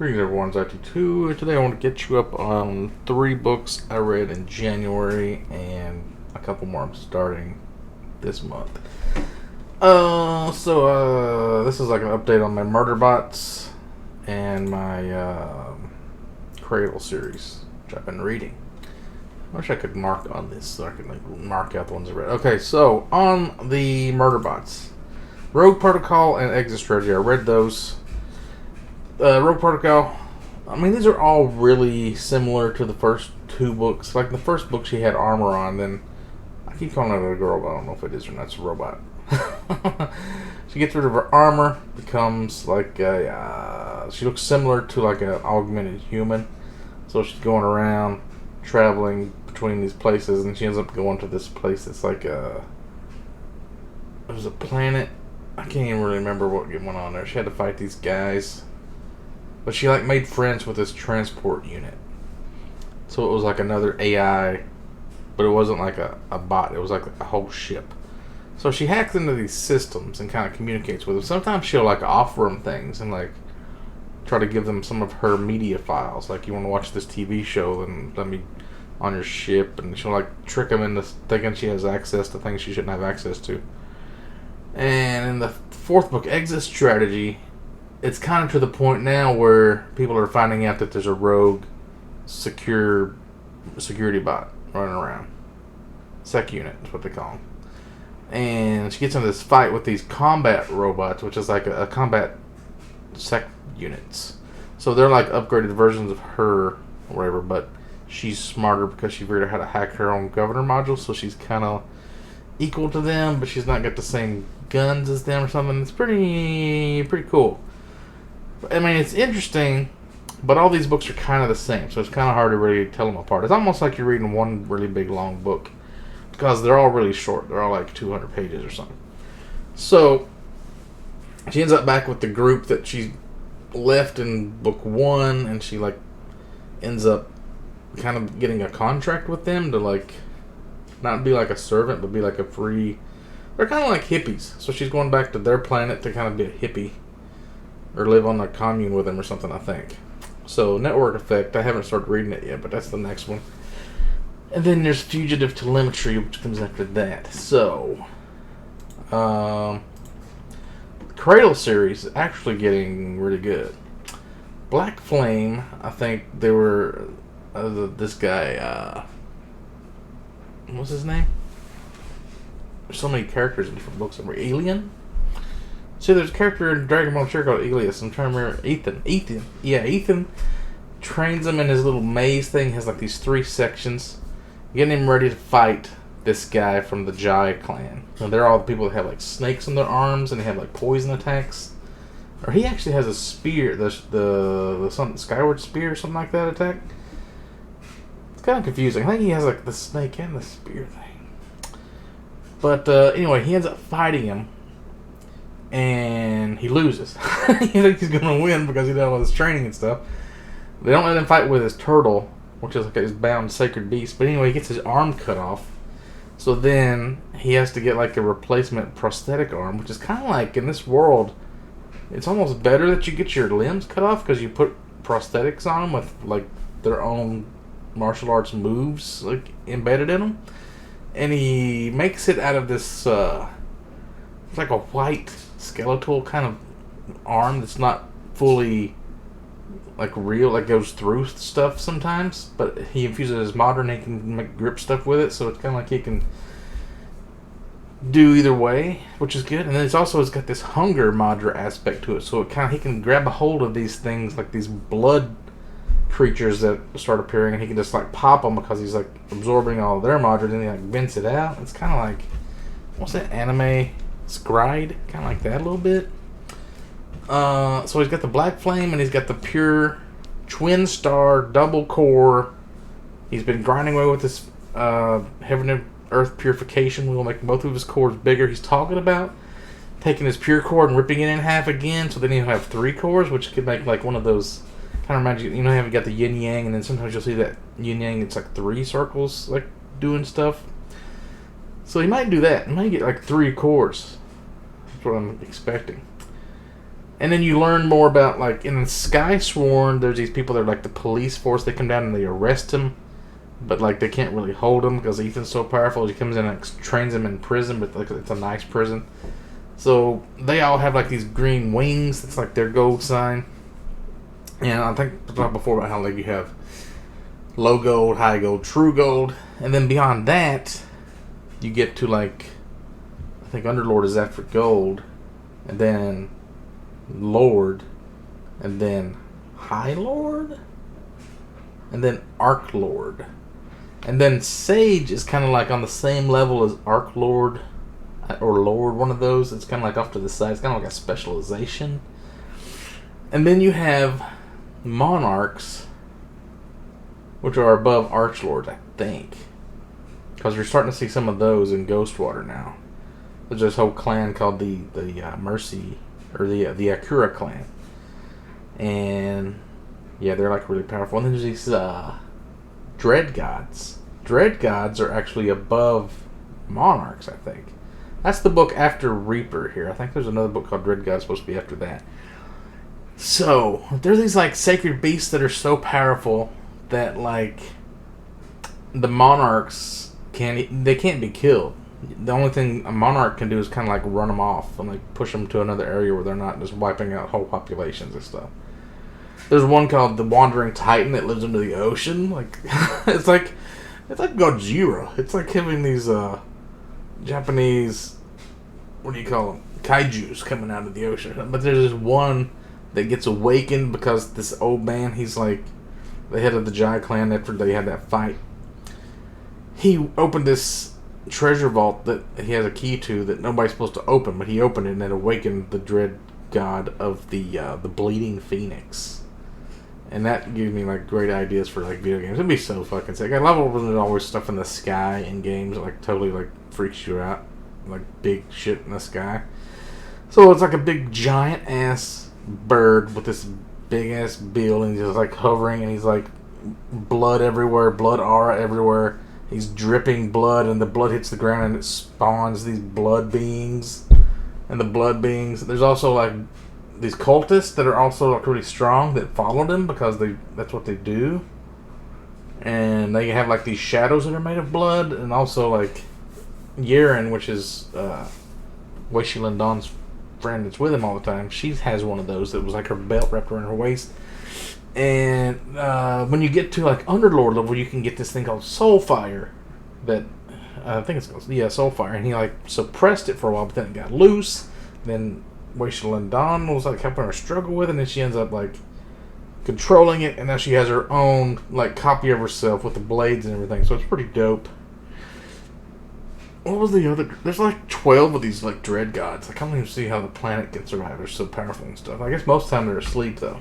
Greetings everyone, it's IT2. Today I want to get you up on 3 books I read in January and a couple more I'm starting this month. This is like an update on my Murderbots and my Cradle series, which I've been reading. I wish I could mark on this so I could mark out the ones I read. Okay, so on the Murderbots, Rogue Protocol and Exit Strategy, I read those. Rogue Protocol, I mean, these are all really similar to the first 2 books. Like, the first book, she had armor on, then I keep calling her a girl, but I don't know if it is or not. It's a robot. She gets rid of her armor, becomes like she looks similar to like an augmented human. So she's going around, traveling between these places, and she ends up going to this place that's like it was a planet. I can't even really remember what went on there. She had to fight these guys. But she like made friends with this transport unit. So it was like another AI, but it wasn't like a bot. It was like a whole ship. So she hacks into these systems and kind of communicates with them. Sometimes she'll like offer them things and like try to give them some of her media files. Like, you want to watch this TV show, then let me on your ship. And she'll like trick them into thinking she has access to things she shouldn't have access to. And in the 4th book, Exit Strategy, it's kind of to the point now where people are finding out that there's a rogue security bot running around. Sec unit is what they call them. And she gets into this fight with these combat robots, which is like a combat sec units. So they're like upgraded versions of her or whatever, but she's smarter because she figured out how to hack her own governor module, so she's kind of equal to them, but she's not got the same guns as them or something. It's pretty cool. I mean, it's interesting, but all these books are kind of the same, so it's kind of hard to really tell them apart. It's almost like you're reading one really big, long book, because they're all really short. They're all like 200 pages or something. So, she ends up back with the group that she left in book 1, and she, like, ends up kind of getting a contract with them to, like, not be like a servant, but be like a free... They're kind of like hippies, so she's going back to their planet to kind of be a hippie. Or live on a commune with him or something, I think. So, Network Effect, I haven't started reading it yet, but that's the next one. And then there's Fugitive Telemetry, which comes after that. So, Cradle series is actually getting really good. Black Flame, I think they were, this guy, what's his name? There's so many characters in different books. Alien? See, there's a character in Dragon Ball Z called Elias. I'm trying to remember. Ethan. Yeah, Ethan trains him in his little maze thing. He has like these 3 sections. Getting him ready to fight this guy from the Jai clan. And they're all the people that have like snakes on their arms and they have like poison attacks. Or he actually has a spear, the Skyward Spear or something like that attack. It's kind of confusing. I think he has like the snake and the spear thing. But anyway, he ends up fighting him. And he loses. He thinks he's going to win because he did all his training and stuff. They don't let him fight with his turtle, which is like his bound sacred beast. But anyway, he gets his arm cut off. So then he has to get like a replacement prosthetic arm, which is kind of like, in this world, it's almost better that you get your limbs cut off because you put prosthetics on them with like their own martial arts moves like embedded in them. And he makes it out of this it's like a white skeletal kind of arm that's not fully like real, like goes through stuff sometimes, but he infuses it as modern. He can make grip stuff with it, so it's kind of like he can do either way, which is good. And then it's got this hunger module aspect to it, so it kind of, he can grab a hold of these things like these blood creatures that start appearing, and he can just like pop them because he's like absorbing all of their module, and he like vents it out. It's kind of like, what's that anime? Scryed, kind of like that a little bit. So he's got the Black Flame and he's got the pure twin star double core. He's been grinding away with this heaven and earth purification. We will make both of his cores bigger. He's talking about taking his pure core and ripping it in half again, so then he'll have 3 cores, which could make like one of those, kind of reminds you know how you got the yin yang, and then sometimes you'll see that yin yang, it's like 3 circles like doing stuff. So he might do that. He might get like 3 cores. That's what I'm expecting. And then you learn more about, like, in Sky Sworn, there's these people that are like the police force. They come down and they arrest him, but like they can't really hold him because Ethan's so powerful. He comes in and trains him in prison, but like it's a nice prison. So they all have like these green wings. It's like their gold sign. And I think I talked before about how like you have low gold, high gold, true gold, and then beyond that, you get to like, I think Underlord is after gold, and then Lord, and then High Lord, and then Arc Lord, and then Sage is kind of like on the same level as Arc Lord or Lord, one of those. It's kind of like off to the side. It's kind of like a specialization. And then you have Monarchs, which are above Archlords, I think, because you're starting to see some of those in Ghostwater now. There's this whole clan called the Mercy, or the Akura clan, and yeah, they're like really powerful. And then there's these Dread Gods. Dread Gods are actually above Monarchs, I think. That's the book after Reaper here. I think there's another book called Dread Gods supposed to be after that. So there's these like sacred beasts that are so powerful that like the Monarchs can't be killed. The only thing a Monarch can do is kind of like run them off and like push them to another area where they're not just wiping out whole populations and stuff. There's one called the Wandering Titan that lives under the ocean. Like it's like Godzilla. It's like having these Japanese, what do you call them, kaijus coming out of the ocean. But there's this one that gets awakened because this old man, he's like the head of the Jai clan after they had that fight. He opened this treasure vault that he has a key to that nobody's supposed to open, but he opened it and it awakened the dread god of the bleeding phoenix. And that gives me like great ideas for like video games. It'd be so fucking sick. I love it when there's always stuff in the sky in games that like totally like freaks you out, like big shit in the sky. So it's like a big giant ass bird with this big ass bill, and he's just like hovering, and he's like blood everywhere, blood aura everywhere. He's dripping blood, and the blood hits the ground, and it spawns these blood beings. And the blood beings, there's also like these cultists that are also like really strong that followed him because that's what they do. And they have like these shadows that are made of blood, and also like Yeren, which is Wei Shilandon's friend that's with him all the time. She has one of those that was like her belt wrapped around her waist. And when you get to like Underlord level, you can get this thing called Soulfire that I think it's called Soulfire, and he like suppressed it for a while, but then it got loose. Then Wei Shilandon was like helping her struggle with it, and then she ends up like controlling it, and now she has her own like copy of herself with the blades and everything. So it's pretty dope. What was the other? There's like 12 of these like dread gods. I can't even see how the planet can survive. They're so powerful and stuff. I guess most of the time they're asleep though.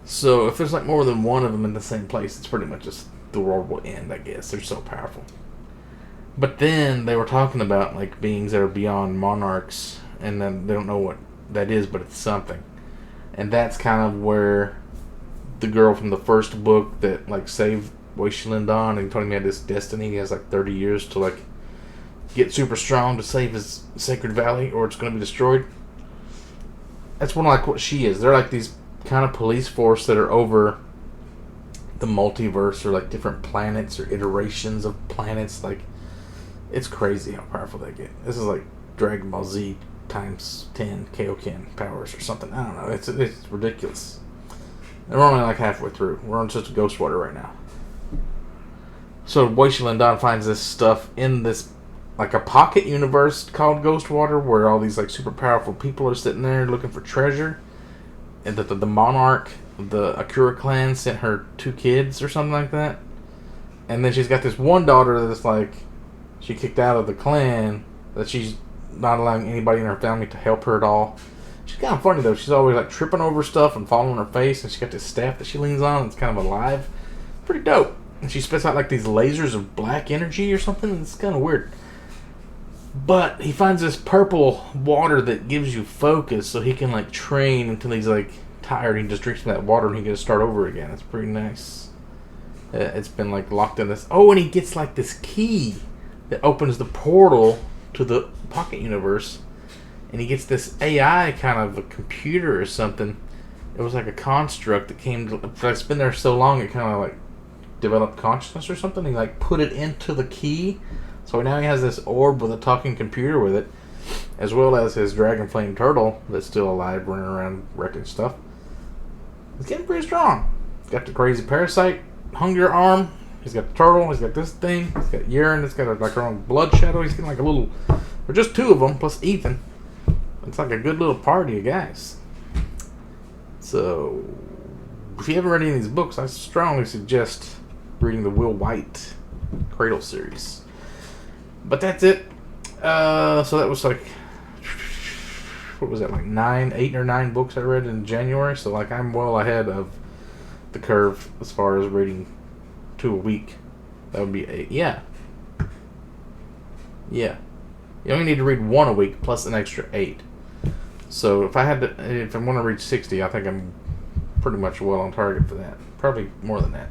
So if there's like more than one of them in the same place, it's pretty much just the world will end, I guess. They're so powerful. But then they were talking about like beings that are beyond monarchs, and then they don't know what that is, but it's something. And that's kind of where the girl from the first book that like saved Wei Shilandon and told him he had this destiny. He has like 30 years to like get super strong to save his sacred valley, or it's going to be destroyed. That's one like what she is. They're like these kind of police force that are over the multiverse, or like different planets or iterations of planets. Like it's crazy how powerful they get. This is like Dragon Ball Z times 10 Kaioken powers or something. I don't know. It's ridiculous. And we're only like halfway through. We're on just Ghostwater right now. So Wei Shilandon finds this stuff in this like a pocket universe called Ghostwater, where all these like super powerful people are sitting there looking for treasure. And that the monarch, the Akura clan, sent her 2 kids or something like that. And then she's got this one daughter that's like, she kicked out of the clan, that she's not allowing anybody in her family to help her at all. She's kind of funny though. She's always like tripping over stuff and falling on her face, and she's got this staff that she leans on. It's kind of alive. Pretty dope. And she spits out like these lasers of black energy or something. It's kind of weird. But he finds this purple water that gives you focus, so he can like train until he's like tired. He just drinks that water and he can start over again. It's pretty nice. It's been like locked in this. Oh, and he gets like this key that opens the portal to the pocket universe. and he gets this AI kind of a computer or something. It was like a construct that came to, it's been there so long it kind of like developed consciousness or something. He like put it into the key, so now he has this orb with a talking computer with it, as well as his dragon flame turtle that's still alive, running around wrecking stuff. He's getting pretty strong. He's got the crazy parasite hunger arm. He's got the turtle. He's got this thing. He's got Urine. It's got like her own blood shadow. He's getting like a little. Or just two of them plus Ethan. It's like a good little party of guys. So, if you haven't read any of these books, I strongly suggest reading the Will White Cradle series. But that's it. So that was like, what was that, like 8 or 9 books I read in January. So like I'm well ahead of the curve as far as reading 2 a week. That would be 8. Yeah. You only need to read 1 a week plus an extra 8. So if I want to reach 60, I think I'm pretty much well on target for that. Probably more than that.